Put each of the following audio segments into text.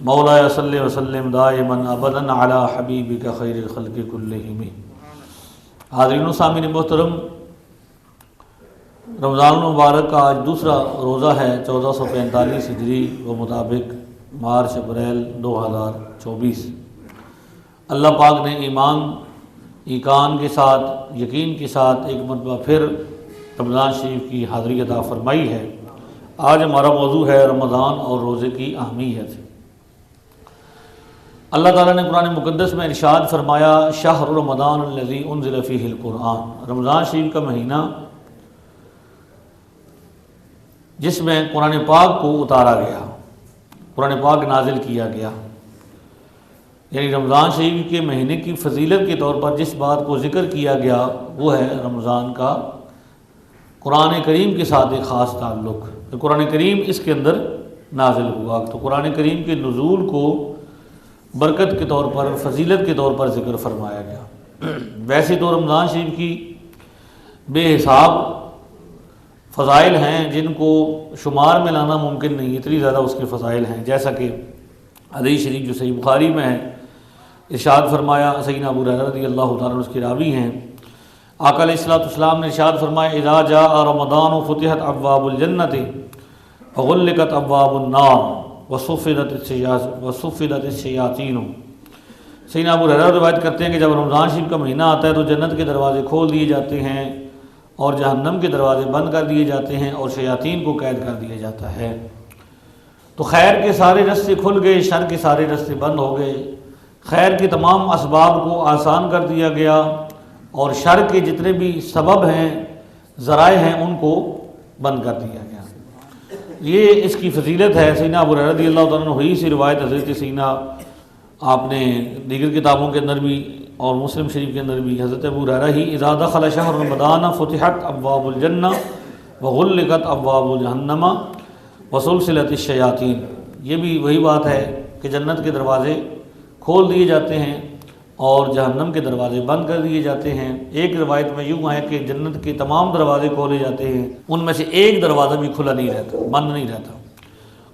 مولا صلی وسلم دائما ابدا علی حبیبک خیر الخلق کلہم۔ حاضرین و سامعین محترم، رمضان المبارک کا آج دوسرا روزہ ہے 1445 ہجری و مطابق مارچ اپریل 2024۔ اللہ پاک نے ایمان کے ساتھ یقین کے ساتھ ایک مرتبہ پھر رمضان شریف کی حاضری عطا فرمائی ہے۔ آج ہمارا موضوع ہے رمضان اور روزے کی اہمیت۔ اللہ تعالیٰ نے قرآن مقدس میں ارشاد فرمایا شہر رمضان الذی انزل فیہ القرآن، رمضان شریف کا مہینہ جس میں قرآن پاک کو اتارا گیا، قرآن پاک نازل کیا گیا، یعنی رمضان شریف کے مہینے کی فضیلت کے طور پر جس بات کو ذکر کیا گیا وہ ہے رمضان کا قرآن کریم کے ساتھ ایک خاص تعلق۔ قرآن کریم اس کے اندر نازل ہوا تو قرآن کریم کے نزول کو برکت کے طور پر، فضیلت کے طور پر ذکر فرمایا گیا۔ ویسے تو رمضان شریف کی بے حساب فضائل ہیں جن کو شمار میں لانا ممکن نہیں، اتنی زیادہ اس کے فضائل ہیں، جیسا کہ حدیث شریف جو صحیح بخاری میں ہے، ارشاد فرمایا سیدنا ابو ہریرہ رضی اللہ تعالیٰ عنہ اس کے راوی ہیں، آقا علیہ السلام نے ارشاد فرمایا اذا جاء رمضان فتحت ابواب الجنت وغلقت ابواب النار وصفدت الشیاطین۔ سیدنا ابو ہریرہ روایت کرتے ہیں کہ جب رمضان شریف کا مہینہ آتا ہے تو جنت کے دروازے کھول دیے جاتے ہیں اور جہنم کے دروازے بند کر دیے جاتے ہیں اور شیاطین کو قید کر دیا جاتا ہے۔ تو خیر کے سارے راستے کھل گئے، شر کے سارے راستے بند ہو گئے، خیر کے تمام اسباب کو آسان کر دیا گیا اور شر کے جتنے بھی سبب ہیں، ذرائع ہیں، ان کو بند کر دیا گیا۔ یہ اس کی فضیلت ہے۔ سیدنا ابو ہریرہ رضی اللہ تعالیٰ عنہ ہوئی سی روایت حضرت سیدنا آپ نے دیگر کتابوں کے اندر بھی اور مسلم شریف کے اندر بھی حضرت ابو ہریرہ ہی اذا دخل شہر رمضان فتحت ابواب الجنہ وغلقت ابواب جہنم وسلسلت الشیاطین، یہ بھی وہی بات ہے کہ جنت کے دروازے کھول دیے جاتے ہیں اور جہنم کے دروازے بند کر دیے جاتے ہیں۔ ایک روایت میں یوں ہے کہ جنت کے تمام دروازے کھولے جاتے ہیں، ان میں سے ایک دروازہ بھی کھلا نہیں رہتا، بند نہیں رہتا،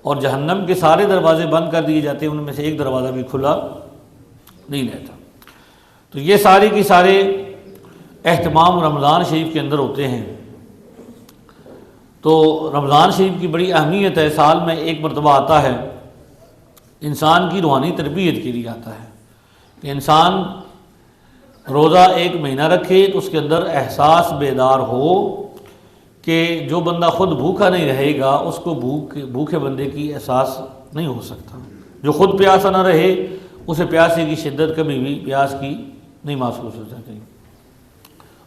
اور جہنم کے سارے دروازے بند کر دیے جاتے ہیں، ان میں سے ایک دروازہ بھی کھلا نہیں رہتا۔ تو یہ سارے کی سارے اہتمام رمضان شریف کے اندر ہوتے ہیں۔ تو رمضان شریف کی بڑی اہمیت ہے، سال میں ایک مرتبہ آتا ہے، انسان کی روحانی تربیت کے لیے آتا ہے کہ انسان روزہ ایک مہینہ رکھے تو اس کے اندر احساس بیدار ہو کہ جو بندہ خود بھوکا نہیں رہے گا اس کو بھوکے بندے کی احساس نہیں ہو سکتا، جو خود پیاسا نہ رہے اسے پیاسے کی شدت کبھی بھی پیاس کی نہیں محسوس ہو سکتی۔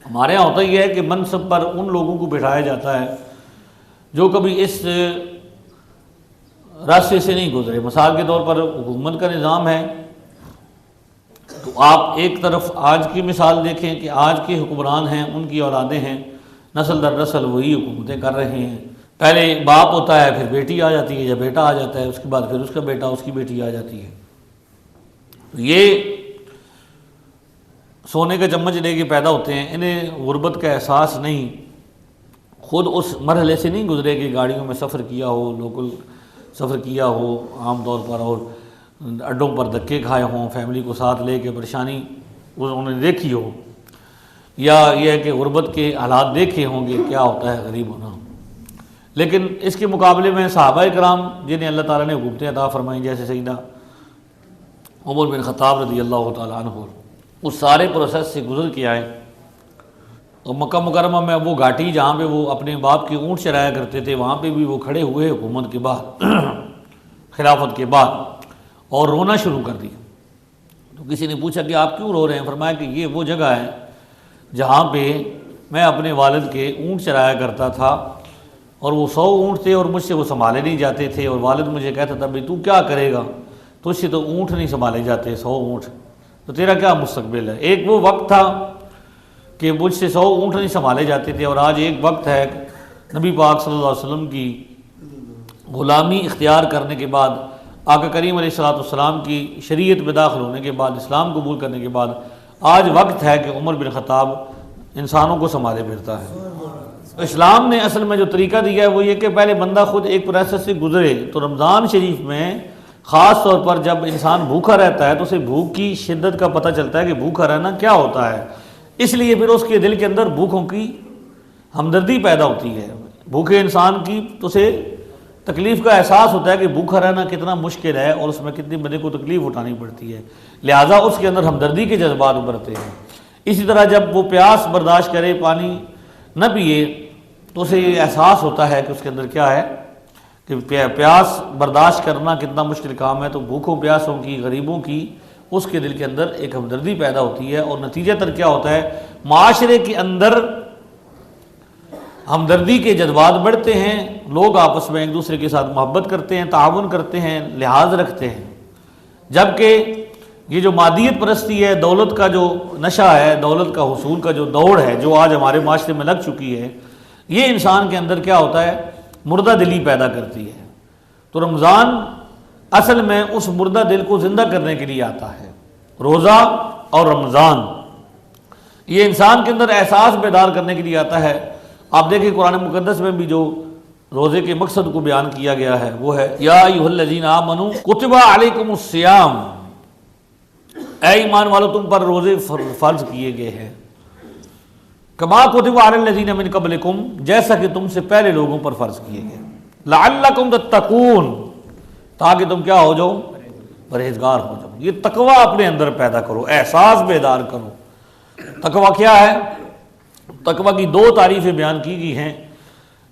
ہمارے یہاں ہوتا یہ ہے کہ منصب پر ان لوگوں کو بٹھایا جاتا ہے جو کبھی اس راستے سے نہیں گزرے۔ مثال کے طور پر حکومت کا نظام ہے تو آپ ایک طرف آج کی مثال دیکھیں کہ آج کے حکمران ہیں، ان کی اولادیں ہیں، نسل در نسل وہی حکومتیں کر رہے ہیں۔ پہلے باپ ہوتا ہے، پھر بیٹی آ جاتی ہے، یا بیٹا آ جاتا ہے، اس کے بعد پھر اس کا بیٹا، اس کی بیٹی آ جاتی ہے۔ یہ سونے کا چمچ لے کے پیدا ہوتے ہیں، انہیں غربت کا احساس نہیں، خود اس مرحلے سے نہیں گزرے کہ گاڑیوں میں سفر کیا ہو، لوکل سفر کیا ہو عام طور پر، اور اڈوں پر دھکے کھائے ہوں، فیملی کو ساتھ لے کے پریشانی انہوں نے دیکھی ہو، یا یہ ہے کہ غربت کے حالات دیکھے ہوں گے کیا ہوتا ہے غریب ہونا۔ لیکن اس کے مقابلے میں صحابہ کرام جنہیں اللہ تعالیٰ نے حکومتیں عطا فرمائیں، جیسے سیدنا عمر بن خطاب رضی اللہ تعالیٰ عنہ، اس سارے پروسیس سے گزر کے آئے، اور مکہ مکرمہ میں وہ گھاٹی جہاں پہ وہ اپنے باپ کے اونٹ چرایا کرتے تھے وہاں پہ بھی وہ کھڑے ہوئے حکومت کے بعد، خلافت کے بعد، اور رونا شروع کر دیا۔ تو کسی نے پوچھا کہ آپ کیوں رو رہے ہیں؟ فرمایا کہ یہ وہ جگہ ہے جہاں پہ میں اپنے والد کے اونٹ چرایا کرتا تھا، اور وہ 100 اونٹ تھے اور مجھ سے وہ سنبھالے نہیں جاتے تھے، اور والد مجھے کہتا تھا بھائی تو کیا کرے گا، تجھ سے تو اونٹ نہیں سنبھالے جاتے، 100 اونٹ، تو تیرا کیا مستقبل ہے؟ ایک وہ وقت تھا کہ مجھ سے 100 اونٹ نہیں سنبھالے جاتے تھے، اور آج ایک وقت ہے نبی پاک صلی اللہ علیہ وسلم کی غلامی اختیار کرنے کے بعد، آقا کریم علیہ السلام کی شریعت میں داخل ہونے کے بعد، اسلام قبول کرنے کے بعد، آج وقت ہے کہ عمر بن خطاب انسانوں کو سنبھالے پھرتا ہے۔ اسلام نے اصل میں جو طریقہ دیا ہے وہ یہ کہ پہلے بندہ خود ایک پروسیس سے گزرے۔ تو رمضان شریف میں خاص طور پر جب انسان بھوکا رہتا ہے تو اسے بھوک کی شدت کا پتہ چلتا ہے کہ بھوکا رہنا کیا ہوتا ہے، اس لیے پھر اس کے دل کے اندر بھوکوں کی ہمدردی پیدا ہوتی ہے، بھوکے انسان کی تو اسے تکلیف کا احساس ہوتا ہے کہ بھوکا رہنا کتنا مشکل ہے اور اس میں کتنی بندے کو تکلیف اٹھانی پڑتی ہے، لہٰذا اس کے اندر ہمدردی کے جذبات ابھرتے ہیں۔ اسی طرح جب وہ پیاس برداشت کرے، پانی نہ پیے، تو اسے یہ احساس ہوتا ہے کہ اس کے اندر کیا ہے کہ پیاس برداشت کرنا کتنا مشکل کام ہے، تو بھوکوں پیاسوں کی، غریبوں کی اس کے دل کے اندر ایک ہمدردی پیدا ہوتی ہے، اور نتیجہ تر کیا ہوتا ہے، معاشرے کے اندر ہمدردی کے جذبات بڑھتے ہیں، لوگ آپس میں ایک دوسرے کے ساتھ محبت کرتے ہیں، تعاون کرتے ہیں، لحاظ رکھتے ہیں۔ جبکہ یہ جو مادیت پرستی ہے، دولت کا جو نشہ ہے، دولت کا حصول کا جو دوڑ ہے، جو آج ہمارے معاشرے میں لگ چکی ہے، یہ انسان کے اندر کیا ہوتا ہے، مردہ دلی پیدا کرتی ہے۔ تو رمضان اصل میں اس مردہ دل کو زندہ کرنے کے لیے آتا ہے۔ روزہ اور رمضان یہ انسان کے اندر احساس بیدار کرنے کے لیے آتا ہے۔ آپ دیکھیں قرآن مقدس میں بھی جو روزے کے مقصد کو بیان کیا گیا ہے وہ ہے یا ایھا الذین آمنوا کتب علیکم الصیام، اے ایمان والو تم پر روزے فرض کیے گئے ہیں، کما کتب علی الذین من قبلکم، جیسا کہ تم سے پہلے لوگوں پر فرض کیے گئے، لعلکم تتقون، تاکہ تم کیا ہو جاؤ، پرہیزگار ہو جاؤ۔ یہ تقوی اپنے اندر پیدا کرو، احساس بیدار کرو۔ تقوی کیا ہے؟ تقوی کی دو تعریفیں بیان کی گئی ہیں۔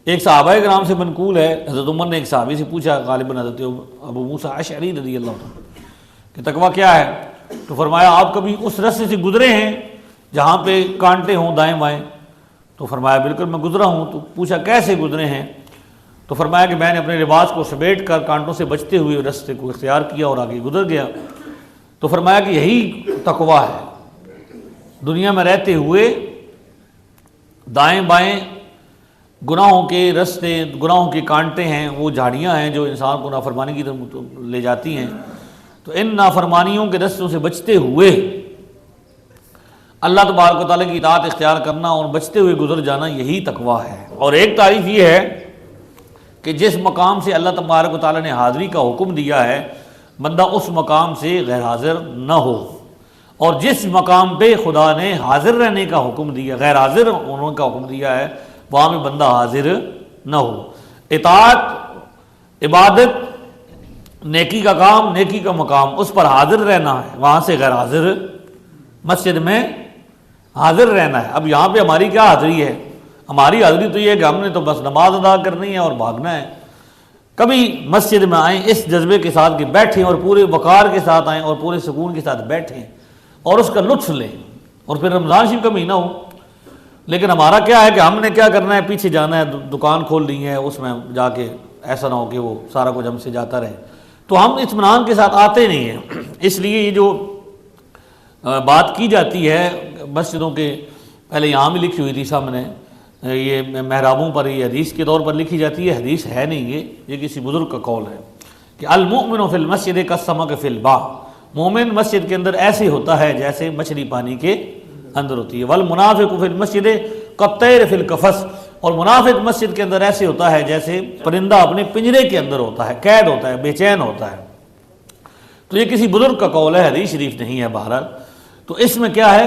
ایک صحابہ کرام سے منقول ہے، حضرت عمر نے ایک صحابی سے پوچھا، غالباً حضرت ابو موسیٰ اشعری رضی اللہ عنہ، کہ تقوی کیا ہے؟ تو فرمایا آپ کبھی اس رستے سے گزرے ہیں جہاں پہ کانٹے ہوں دائیں بائیں؟ تو فرمایا بالکل میں گزرا ہوں۔ تو پوچھا کیسے گزرے ہیں؟ تو فرمایا کہ میں نے اپنے لباس کو سمیٹ کر کانٹوں سے بچتے ہوئے رستے کو اختیار کیا اور آگے گزر گیا۔ تو فرمایا کہ یہی تقوی ہے، دنیا میں رہتے ہوئے دائیں بائیں گناہوں کے رستے، گناہوں کے کانٹے ہیں، وہ جھاڑیاں ہیں جو انسان کو نافرمانی کی طرف لے جاتی ہیں، تو ان نافرمانیوں کے رستوں سے بچتے ہوئے اللہ تبارک و تعالیٰ کی اطاعت اختیار کرنا اور بچتے ہوئے گزر جانا، یہی تقوی ہے۔ اور ایک تعریف یہ ہے کہ جس مقام سے اللہ تبارک و تعالیٰ نے حاضری کا حکم دیا ہے، بندہ اس مقام سے غیر حاضر نہ ہو، اور جس مقام پہ خدا نے حاضر رہنے کا حکم دیا، غیر حاضر ہونے کا حکم دیا ہے، وہاں میں بندہ حاضر نہ ہو۔ اطاعت، عبادت، نیکی کا کام، نیکی کا مقام، اس پر حاضر رہنا ہے، وہاں سے غیر حاضر، مسجد میں حاضر رہنا ہے۔ اب یہاں پہ ہماری کیا حاضری ہے؟ ہماری حاضری تو یہ ہے کہ ہم نے تو بس نماز ادا کرنی ہے اور بھاگنا ہے۔ کبھی مسجد میں آئیں اس جذبے کے ساتھ کہ بیٹھیں، اور پورے وقار کے ساتھ آئیں اور پورے سکون کے ساتھ بیٹھیں اور اس کا لطف لیں، اور پھر رمضان شریف کا مہینہ ہو۔ لیکن ہمارا کیا ہے کہ ہم نے کیا کرنا ہے، پیچھے جانا ہے، دکان کھول لی ہے، اس میں جا کے ایسا نہ ہو کہ وہ سارا کچھ ہم سے جاتا رہے، تو ہم اطمینان کے ساتھ آتے نہیں ہیں۔ اس لیے یہ جو بات کی جاتی ہے مسجدوں کے، پہلے یہاں بھی لکھی ہوئی تھی سامنے، یہ محرابوں پر یہ حدیث کے طور پر لکھی جاتی ہے، حدیث ہے نہیں، یہ کسی بزرگ کا قول ہے کہ المؤمن فی المسجد کالسمک فی البحر، مومن مسجد کے اندر ایسے ہوتا ہے جیسے مچھلی پانی کے اندر ہوتی ہے، والمنافق فی المسجد کالطیر فی القفص، اور منافق مسجد کے اندر ایسے ہوتا ہے جیسے پرندہ اپنے پنجرے کے اندر ہوتا ہے، قید ہوتا ہے، بے چین ہوتا ہے۔ تو یہ کسی بزرگ کا قول ہے، حدیث شریف نہیں ہے بہرحال۔ تو اس میں کیا ہے،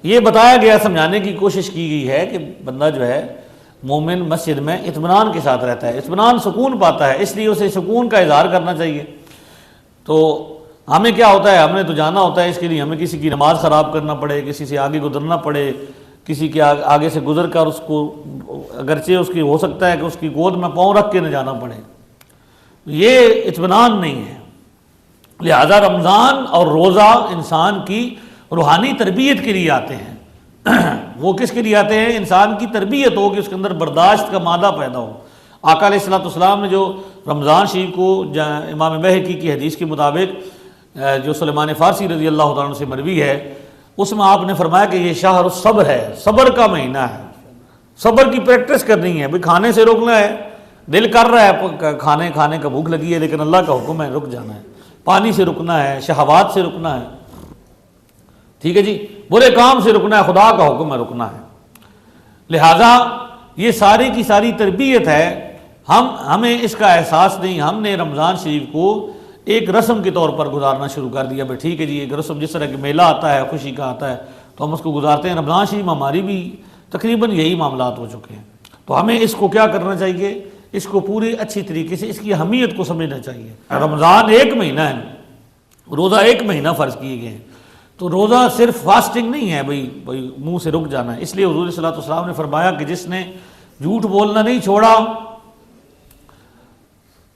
یہ بتایا گیا، سمجھانے کی کوشش کی گئی ہے کہ بندہ جو ہے مومن مسجد میں اطمینان کے ساتھ رہتا ہے، اطمینان سکون پاتا ہے، اس لیے اسے سکون کا اظہار کرنا چاہیے۔ تو ہمیں کیا ہوتا ہے، ہم نے تو جانا ہوتا ہے، اس کے لیے ہمیں کسی کی نماز خراب کرنا پڑے، کسی سے آگے گزرنا پڑے، کسی کے آگے سے گزر کر اس کو، اگرچہ اس کی ہو سکتا ہے کہ اس کی گود میں پاؤں رکھ کے نہ جانا پڑے، یہ اطمینان نہیں ہے۔ لہذا رمضان اور روزہ انسان کی روحانی تربیت کے لیے آتے ہیں۔ وہ کس کے لیے آتے ہیں؟ انسان کی تربیت ہو کہ اس کے اندر برداشت کا مادہ پیدا ہو۔ آقا علیہ الصلوۃ والسلام نے جو رمضان شریف کو امام بہقی کی حدیث کے مطابق جو سلیمان فارسی رضی اللہ تعالیٰ عنہ سے مروی ہے، اس میں آپ نے فرمایا کہ یہ شہر الصبر ہے، صبر کا مہینہ ہے، صبر کی پریکٹس کرنی ہے۔ بھئی کھانے سے روکنا ہے، دل کر رہا ہے کھانے کا، بھوک لگی ہے، لیکن اللہ کا حکم ہے رک جانا ہے۔ پانی سے رکنا ہے، شہوات سے رکنا ہے، ٹھیک ہے جی، برے کام سے رکنا ہے، خدا کا حکم ہے رکنا ہے۔ لہذا یہ ساری کی ساری تربیت ہے، ہمیں اس کا احساس نہیں۔ ہم نے رمضان شریف کو ایک رسم کے طور پر گزارنا شروع کر دیا، بھائی ٹھیک ہے جی ایک رسم، جس طرح کہ میلہ آتا ہے خوشی کا آتا ہے تو ہم اس کو گزارتے ہیں۔ رمضان شریف ہماری بھی تقریباً یہی معاملات ہو چکے ہیں۔ تو ہمیں اس کو کیا کرنا چاہیے، اس کو پوری اچھی طریقے سے اس کی اہمیت کو سمجھنا چاہیے۔ رمضان ایک مہینہ ہے، روزہ ایک مہینہ فرض کیے گئے ہیں، تو روزہ صرف فاسٹنگ نہیں ہے بھائی منہ سے رک جانا ہے۔ اس لیے حضور صلی اللہ علیہ وسلم نے فرمایا کہ جس نے جھوٹ بولنا نہیں چھوڑا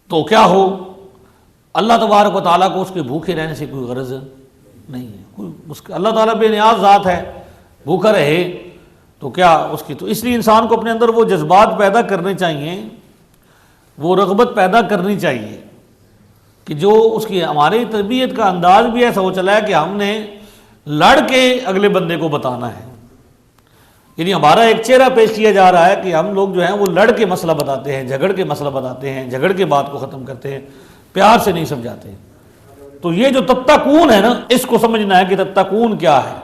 تو کیا ہو، اللہ تبارک و تعالیٰ کو اس کے بھوکے رہنے سے کوئی غرض نہیں ہے۔ اللہ تعالیٰ بے نیاز ذات ہے، بھوکا رہے تو کیا اس کی، تو اس لیے انسان کو اپنے اندر وہ جذبات پیدا کرنے چاہیے، وہ رغبت پیدا کرنی چاہیے کہ جو اس کی ہماری تربیت کا انداز بھی ایسا ہو چلا ہے کہ ہم نے لڑ کے اگلے بندے کو بتانا ہے، یعنی ہمارا ایک چہرہ پیش کیا جا رہا ہے کہ ہم لوگ جو ہیں وہ لڑ کے مسئلہ بتاتے ہیں، جھگڑ کے مسئلہ بتاتے ہیں، جھگڑ کے بات کو ختم کرتے ہیں، پیار سے نہیں سمجھاتے۔ تو یہ جو تتقون ہے نا، اس کو سمجھنا ہے کہ تتقون کیا ہے۔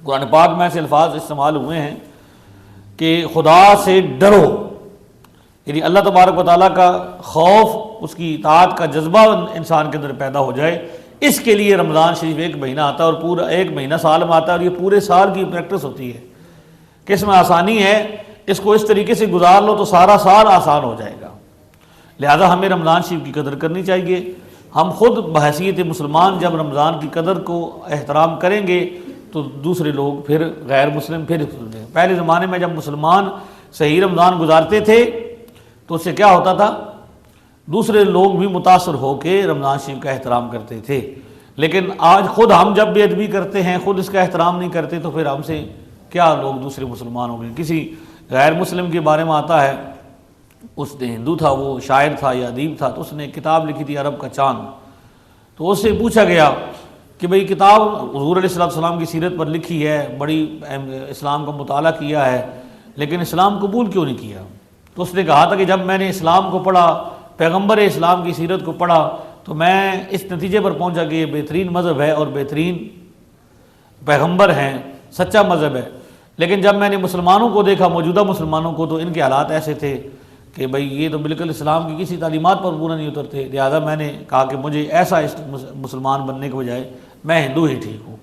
قرآن پاک میں ایسے الفاظ استعمال ہوئے ہیں کہ خدا سے ڈرو، یعنی اللہ تبارک و تعالیٰ کا خوف، اس کی اطاعت کا جذبہ انسان کے اندر پیدا ہو جائے۔ اس کے لیے رمضان شریف ایک مہینہ آتا ہے، اور پورا ایک مہینہ سال میں آتا ہے، اور یہ پورے سال کی پریکٹس ہوتی ہے کہ اس میں آسانی ہے، اس کو اس طریقے سے گزار لو تو سارا سال آسان ہو جائے گا۔ لہذا ہمیں رمضان شریف کی قدر کرنی چاہیے۔ ہم خود بحیثیت مسلمان جب رمضان کی قدر کو احترام کریں گے تو دوسرے لوگ پھر غیر مسلم پھر پہلے زمانے میں جب مسلمان صحیح رمضان گزارتے تھے تو اس سے کیا ہوتا تھا، دوسرے لوگ بھی متاثر ہو کے رمضان شریف کا احترام کرتے تھے۔ لیکن آج خود ہم جب بے ادبی کرتے ہیں، خود اس کا احترام نہیں کرتے، تو پھر ہم سے کیا لوگ دوسرے مسلمان ہو گئے۔ کسی غیر مسلم کے بارے میں آتا ہے، اس نے ہندو تھا، وہ شاعر تھا یا ادیب تھا، تو اس نے کتاب لکھی تھی عرب کا چاند۔ تو اس سے پوچھا گیا کہ بھئی کتاب حضور علیہ السلام کی سیرت پر لکھی ہے، بڑی اسلام کا مطالعہ کیا ہے، لیکن اسلام قبول کیوں نہیں کیا؟ تو اس نے کہا تھا کہ جب میں نے اسلام کو پڑھا، پیغمبر اسلام کی سیرت کو پڑھا، تو میں اس نتیجے پر پہنچا کہ یہ بہترین مذہب ہے اور بہترین پیغمبر ہیں، سچا مذہب ہے۔ لیکن جب میں نے مسلمانوں کو دیکھا، موجودہ مسلمانوں کو، تو ان کے حالات ایسے تھے کہ بھئی یہ تو بالکل اسلام کی کسی تعلیمات پر پورا نہیں اترتے، لہذا میں نے کہا کہ مجھے ایسا مسلمان بننے کے بجائے میں ہندو ہی ٹھیک ہوں۔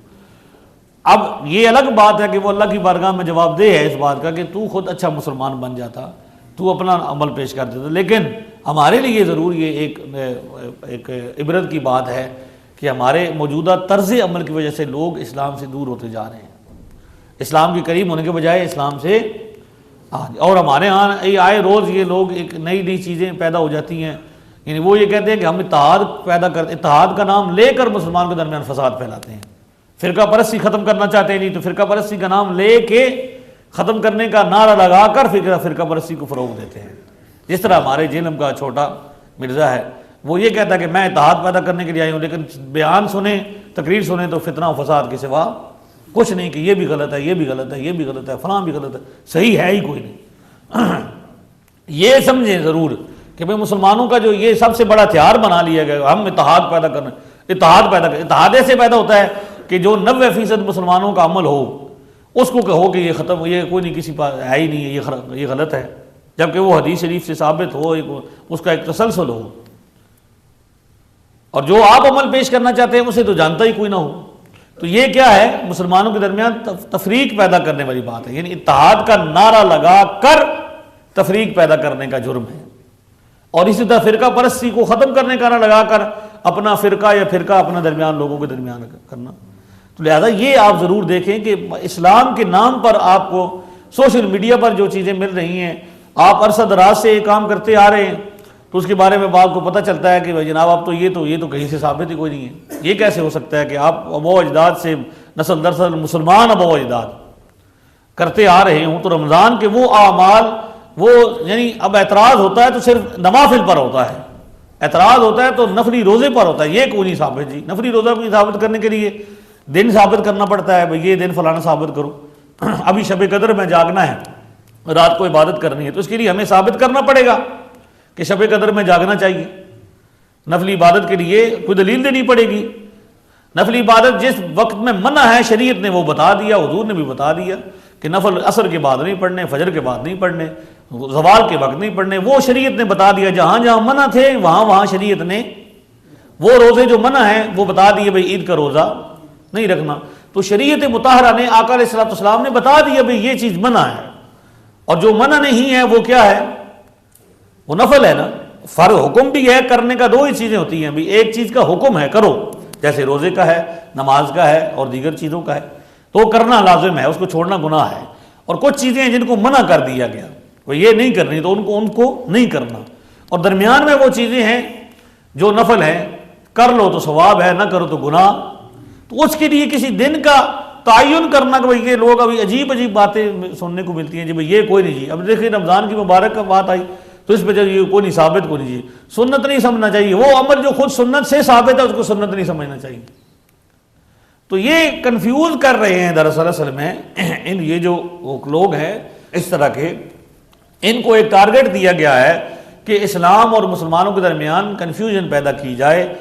اب یہ الگ بات ہے کہ وہ اللہ کی بارگاہ میں جواب دہ ہے اس بات کا کہ تو خود اچھا مسلمان بن جاتا، تو اپنا عمل پیش کر دیتا، لیکن ہمارے لیے ضرور یہ ایک عبرت کی بات ہے کہ ہمارے موجودہ طرز عمل کی وجہ سے لوگ اسلام سے دور ہوتے جا رہے ہیں، اسلام کے قریب ہونے کے بجائے اسلام سے اور ہمارے ہاں آئے روز یہ لوگ ایک نئی چیزیں پیدا ہو جاتی ہیں، یعنی وہ یہ کہتے ہیں کہ ہم اتحاد کا نام لے کر مسلمان کے درمیان فساد پھیلاتے ہیں، فرقہ پرستی ختم کرنا چاہتے ہیں، نہیں تو فرقہ پرستی کا نام لے کے ختم کرنے کا نعرہ لگا کر فرقہ پرستی کو فروغ دیتے ہیں۔ جس طرح ہمارے جہلم کا چھوٹا مرزا ہے، وہ یہ کہتا ہے کہ میں اتحاد پیدا کرنے کے لیے آئی ہوں، لیکن بیان سنیں، تقریر سنیں تو فتنہ و فساد کے سوا کچھ نہیں، کہ یہ بھی غلط ہے، یہ بھی غلط ہے، یہ بھی غلط ہے، فلاں بھی غلط ہے، صحیح ہے ہی کوئی نہیں۔ یہ سمجھیں ضرور کہ بھئی مسلمانوں کا جو یہ سب سے بڑا ہتھیار بنا لیا گیا، ہم اتحاد پیدا کرنا، اتحاد ایسے پیدا ہوتا ہے کہ جو 90% مسلمانوں کا عمل ہو، اس کو کہو کہ یہ ختم، یہ کوئی نہیں، کسی پاس ہے ہی نہیں ہے، یہ غلط ہے، جبکہ وہ حدیث شریف سے ثابت ہو، اس کا ایک تسلسل ہو، اور جو آپ عمل پیش کرنا چاہتے ہیں اسے تو جانتا ہی کوئی نہ ہو۔ تو یہ کیا ہے، مسلمانوں کے درمیان تفریق پیدا کرنے والی بات ہے، یعنی اتحاد کا نعرہ لگا کر تفریق پیدا کرنے کا جرم ہے، اور اسی طرح فرقہ پرستی کو ختم کرنے کا نعرہ لگا کر اپنا فرقہ یا فرقہ اپنا درمیان لوگوں کے درمیان کرنا۔ تو لہذا یہ آپ ضرور دیکھیں کہ اسلام کے نام پر آپ کو سوشل میڈیا پر جو چیزیں مل رہی ہیں، آپ عرصہ دراز سے یہ کام کرتے آ رہے ہیں، تو اس کے بارے میں آپ کو پتہ چلتا ہے کہ بھائی جناب اب تو یہ تو کہیں سے ثابت ہی کوئی نہیں ہے۔ یہ کیسے ہو سکتا ہے کہ آپ ابا و اجداد سے نسل در نسل مسلمان ابا و اجداد کرتے آ رہے ہوں، تو رمضان کے وہ اعمال، وہ یعنی اب اعتراض ہوتا ہے تو صرف نوافل پر ہوتا ہے، اعتراض ہوتا ہے تو نفلی روزے پر ہوتا ہے، یہ کوئی نہیں ثابت جی۔ نفلی روزہ بھی ثابت کرنے کے لیے دن ثابت کرنا پڑتا ہے، بھئی یہ دن فلانا ثابت کرو، ابھی شب قدر میں جاگنا ہے، رات کو عبادت کرنی ہے، تو اس کے لیے ہمیں ثابت کرنا پڑے گا کہ شب قدر میں جاگنا چاہیے۔ نفلی عبادت کے لیے کوئی دلیل دینی پڑے گی۔ نفلی عبادت جس وقت میں منع ہے شریعت نے وہ بتا دیا، حضور نے بھی بتا دیا کہ نفل عصر کے بعد نہیں پڑھنے، فجر کے بعد نہیں پڑھنے، زوال کے وقت نہیں پڑھنے، وہ شریعت نے بتا دیا۔ جہاں جہاں منع تھے وہاں وہاں شریعت نے وہ روزے جو منع ہیں وہ بتا دیے بھئی عید کا روزہ نہیں رکھنا. تو شریعت مطہرہ نے آقا علیہ السلام نے بتا دیا بھئی یہ چیز منع ہے, اور جو منع نہیں ہے وہ کیا ہے, وہ نفل ہے نا. فرض حکم بھی ہے کرنے کا, دو ہی چیزیں ہوتی ہیں بھی, ایک چیز کا حکم ہے کرو جیسے روزے کا ہے, نماز کا ہے اور دیگر چیزوں کا ہے, تو کرنا لازم ہے, اس کو چھوڑنا گناہ ہے. اور کچھ چیزیں ہیں جن کو منع کر دیا گیا, وہ یہ نہیں کرنی تو ان کو نہیں کرنا. اور درمیان میں وہ چیزیں ہیں جو نفل ہیں, کر لو تو ثواب ہے, نہ کرو تو گناہ. تو اس کے لیے کسی دن کا تعین کرنا کہ بھئی یہ لوگ ابھی عجیب عجیب باتیں سننے کو ملتی ہیں جی بھئی یہ کوئی نہیں جی. اب دیکھیں رمضان کی مبارک کا بات آئی تو اس پہ یہ کوئی نہیں, ثابت کو نہیں جی, سنت نہیں سمجھنا چاہیے. وہ عمل جو خود سنت سے ثابت ہے اس کو سنت نہیں سمجھنا چاہیے. تو یہ کنفیوز کر رہے ہیں دراصل اصل میں یہ جو لوگ ہیں اس طرح کے, ان کو ایک ٹارگٹ دیا گیا ہے کہ اسلام اور مسلمانوں کے درمیان کنفیوژن پیدا کی جائے,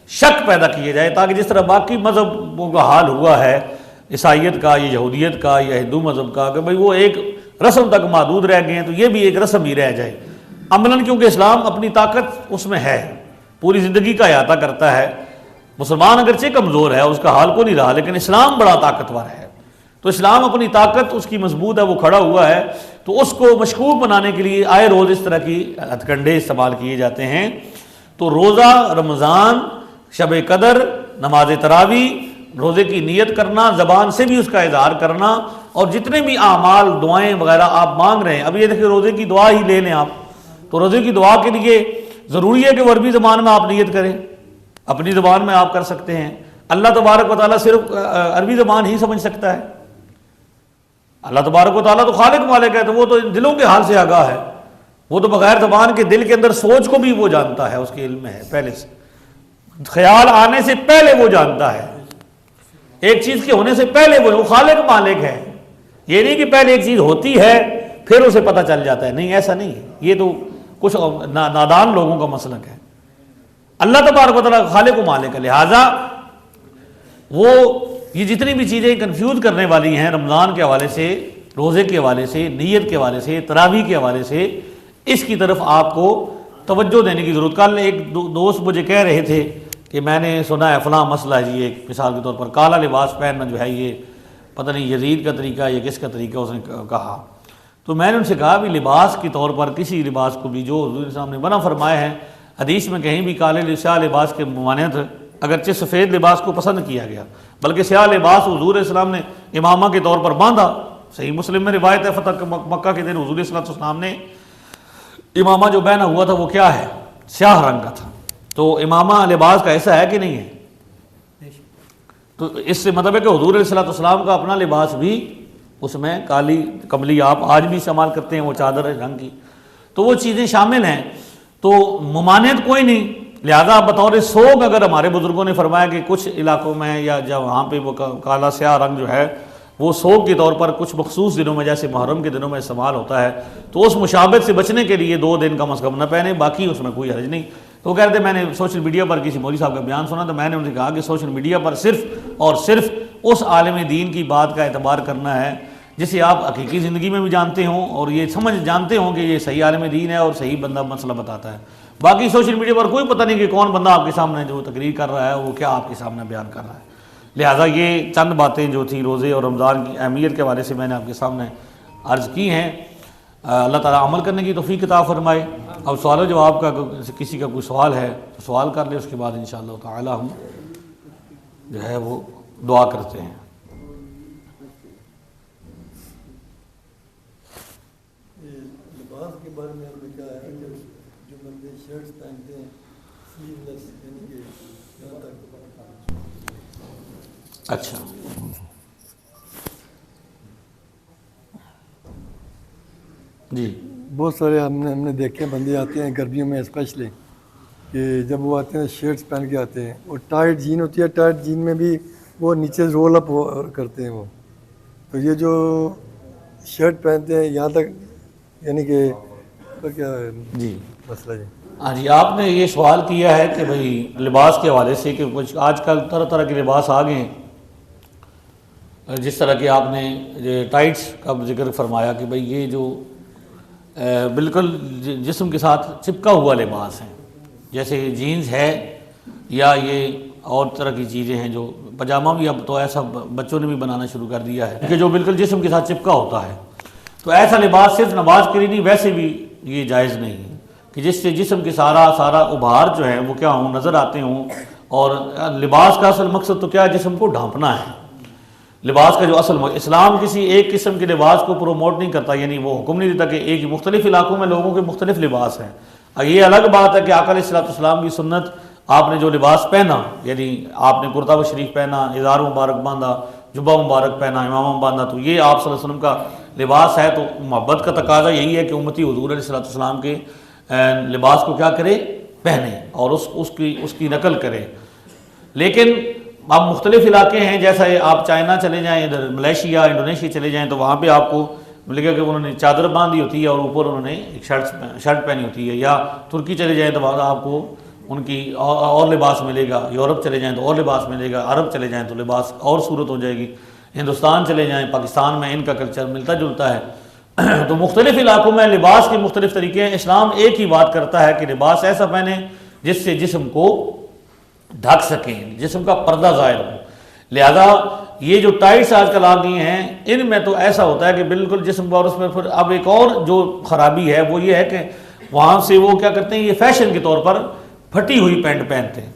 شک پیدا کیے جائے, تاکہ جس طرح باقی مذہبوں کا حال ہوا ہے, عیسائیت کا یا یہودیت کا یا ہندو مذہب کا, کہ بھئی وہ ایک رسم تک محدود رہ گئے ہیں, تو یہ بھی ایک رسم ہی رہ جائے عملاً, کیونکہ اسلام اپنی طاقت اس میں ہے, پوری زندگی کا احاطہ کرتا ہے. مسلمان اگرچہ کمزور ہے, اس کا حال کو نہیں رہا, لیکن اسلام بڑا طاقتور ہے. تو اسلام اپنی طاقت اس کی مضبوط ہے, وہ کھڑا ہوا ہے. تو اس کو مشکوک بنانے کے لیے آئے روز اس طرح کی ہتھ کنڈے استعمال کیے جاتے ہیں. تو روزہ, رمضان, شب قدر, نماز تراویح, روزے کی نیت کرنا, زبان سے بھی اس کا اظہار کرنا, اور جتنے بھی اعمال دعائیں وغیرہ آپ مانگ رہے ہیں. اب یہ دیکھیں روزے کی دعا ہی لے لیں آپ, تو روزے کی دعا کے لیے ضروری ہے کہ وہ عربی زبان میں آپ نیت کریں, اپنی زبان میں آپ کر سکتے ہیں. اللہ تبارک و تعالیٰ صرف عربی زبان ہی سمجھ سکتا ہے. اللہ تبارک و تعالیٰ تو خالق مالک ہے, تو وہ تو دلوں کے حال سے آگاہ ہے. وہ تو بغیر زبان کے دل کے اندر سوچ کو بھی وہ جانتا ہے, اس کے علم میں ہے پہلے سے, خیال آنے سے پہلے وہ جانتا ہے, ایک چیز کے ہونے سے پہلے وہ خالق مالک ہے. یہ نہیں کہ پہلے ایک چیز ہوتی ہے پھر اسے پتہ چل جاتا ہے, نہیں ایسا نہیں ہے. یہ تو کچھ نادان لوگوں کا مسلک ہے. اللہ تبارک و تعالیٰ خالق و مالک ہے, لہٰذا وہ یہ جتنی بھی چیزیں کنفیوز کرنے والی ہیں رمضان کے حوالے سے, روزے کے حوالے سے, نیت کے حوالے سے, تراویح کے حوالے سے, اس کی طرف آپ کو توجہ دینے کی ضرورت. کل ایک دوست مجھے کہہ رہے تھے کہ میں نے سنا ہے فلاں مسئلہ ہے جی, ایک مثال کے طور پر کالا لباس پہننا جو ہے یہ پتہ نہیں یزید کا طریقہ یا کس کا طریقہ اس نے کہا. تو میں نے ان سے کہا بھی لباس کے طور پر کسی لباس کو بھی جو حضور صاحب نے منع فرمائے ہیں, حدیث میں کہیں بھی کالے سیاہ لباس کے ممانعت, اگرچہ سفید لباس کو پسند کیا گیا, بلکہ سیاہ لباس حضور السلام نے امامہ کے طور پر باندھا. صحیح مسلم میں روایت ہے, فتح مکہ کے دن حضور السلام نے امامہ جو پہنا ہوا تھا وہ کیا ہے, سیاہ رنگ کا تھا. تو امامہ لباس کا ایسا ہے کہ نہیں ہے؟ تو اس سے مطلب ہے کہ حضور علیہ السلام کا اپنا لباس بھی اس میں کالی کملی آپ آج بھی استعمال کرتے ہیں, وہ چادر رنگ کی, تو وہ چیزیں شامل ہیں. تو ممانعت کوئی نہیں. لہذا بطور سوگ اگر ہمارے بزرگوں نے فرمایا کہ کچھ علاقوں میں یا جب وہاں پہ وہ کالا سیاہ رنگ جو ہے وہ سوگ کے طور پر کچھ مخصوص دنوں میں جیسے محرم کے دنوں میں استعمال ہوتا ہے, تو اس مشابہت سے بچنے کے لیے 2 دن کم از کم نہ پہنے, باقی اس میں کوئی حرج نہیں. تو وہ کہتے ہیں میں نے سوشل میڈیا پر کسی مولوی صاحب کا بیان سنا, تو میں نے ان سے کہا کہ سوشل میڈیا پر صرف اور صرف اس عالم دین کی بات کا اعتبار کرنا ہے جسے آپ حقیقی زندگی میں بھی جانتے ہوں اور یہ جانتے ہوں کہ یہ صحیح عالم دین ہے اور صحیح بندہ مسئلہ بتاتا ہے. باقی سوشل میڈیا پر کوئی پتہ نہیں کہ کون بندہ آپ کے سامنے جو تقریر کر رہا ہے وہ کیا آپ کے سامنے بیان کر رہا ہے. لہٰذا یہ چند باتیں جو تھیں روزے اور رمضان کی اہمیت کے حوالے سے میں نے آپ کے سامنے عرض کی ہیں. اللہ تعالیٰ عمل کرنے کی توفیق عطا فرمائے. اب سوال و جواب کا کسی کا کوئی سوال ہے تو سوال کر لے, اس کے بعد انشاءاللہ تعالیٰ ہم جو ہے وہ دعا کرتے ہیں. لباس کے بارے میں آپ نے کہا ہے کہ جو بندے شرٹس پہنتے ہیں سلیو لیس یعنی کہ یہاں تک. اچھا جی, بہت سارے ہم نے دیکھے بندے آتے ہیں گرمیوں میں اسپیشلی کہ جب وہ آتے ہیں شرٹس پہن کے آتے ہیں, اور ٹائٹ جین ہوتی ہے, ٹائٹ جین میں بھی وہ نیچے رول اپ کرتے ہیں وہ. تو یہ جو شرٹ پہنتے ہیں یہاں تک یعنی کہ کیا جی مسئلہ جی؟ ہاں جی, آپ نے یہ سوال کیا ہے کہ بھئی لباس کے حوالے سے کہ کچھ آج کل طرح طرح کے لباس آ گئے ہیں, جس طرح کہ آپ نے ٹائٹس کا ذکر فرمایا کہ بھئی یہ جو بالکل جسم کے ساتھ چپکا ہوا لباس ہیں, جیسے جینز ہے یا یہ اور طرح کی چیزیں ہیں، جو پاجامہ بھی اب تو ایسا بچوں نے بھی بنانا شروع کر دیا ہے کہ جو بالکل جسم کے ساتھ چپکا ہوتا ہے، تو ایسا لباس صرف نماز کے لیے نہیں، ویسے بھی یہ جائز نہیں ہے کہ جس سے جسم کے سارا ابھار جو ہے وہ کیا ہوں، نظر آتے ہوں۔ اور لباس کا اصل مقصد تو کیا ہے؟ جسم کو ڈھانپنا ہے۔ لباس کا جو اصل اسلام کسی ایک قسم کے لباس کو پروموٹ نہیں کرتا، یعنی وہ حکم نہیں دیتا کہ ایک مختلف علاقوں میں لوگوں کے مختلف لباس ہیں۔ یہ الگ بات ہے کہ آقا علیہ السلام کی سنت، آپ نے جو لباس پہنا، یعنی آپ نے کرتا و شریف پہنا، ازار مبارک باندھا، جبہ مبارک پہنا، امامہ باندھا، تو یہ آپ صلی اللہ علیہ وسلم کا لباس ہے۔ تو محبت کا تقاضا یہی ہے کہ امتی حضور علیہ السلام کے لباس کو کیا کرے؟ پہنے اور اس کی نقل کرے۔ لیکن اب مختلف علاقے ہیں، جیسا آپ چائنا چلے جائیں، ادھر ملیشیا، انڈونیشیا چلے جائیں، تو وہاں پہ آپ کو ملے گا کہ انہوں نے چادر باندھی ہوتی ہے اور اوپر انہوں نے ایک شرٹ پہنی ہوتی ہے۔ یا ترکی چلے جائیں تو وہاں آپ کو ان کی اور لباس ملے گا، یورپ چلے جائیں تو اور لباس ملے گا، عرب چلے جائیں تو لباس اور صورت ہو جائے گی، ہندوستان چلے جائیں، پاکستان میں ان کا کلچر ملتا جلتا ہے۔ تو مختلف علاقوں میں لباس کے مختلف طریقے ہیں۔ اسلام ایک ہی بات کرتا ہے کہ لباس ایسا پہنے جس سے جسم کو ڈھک سکیں، جسم کا پردہ ظاہر ہو۔ لہذا یہ جو ٹائٹس آج کل آ گئی ہیں، ان میں تو ایسا ہوتا ہے کہ بالکل جسم پر، اس میں پھر اب ایک اور جو خرابی ہے وہ یہ ہے کہ وہاں سے وہ کیا کرتے ہیں، یہ فیشن کے طور پر پھٹی ہوئی پینٹ پہنتے ہیں،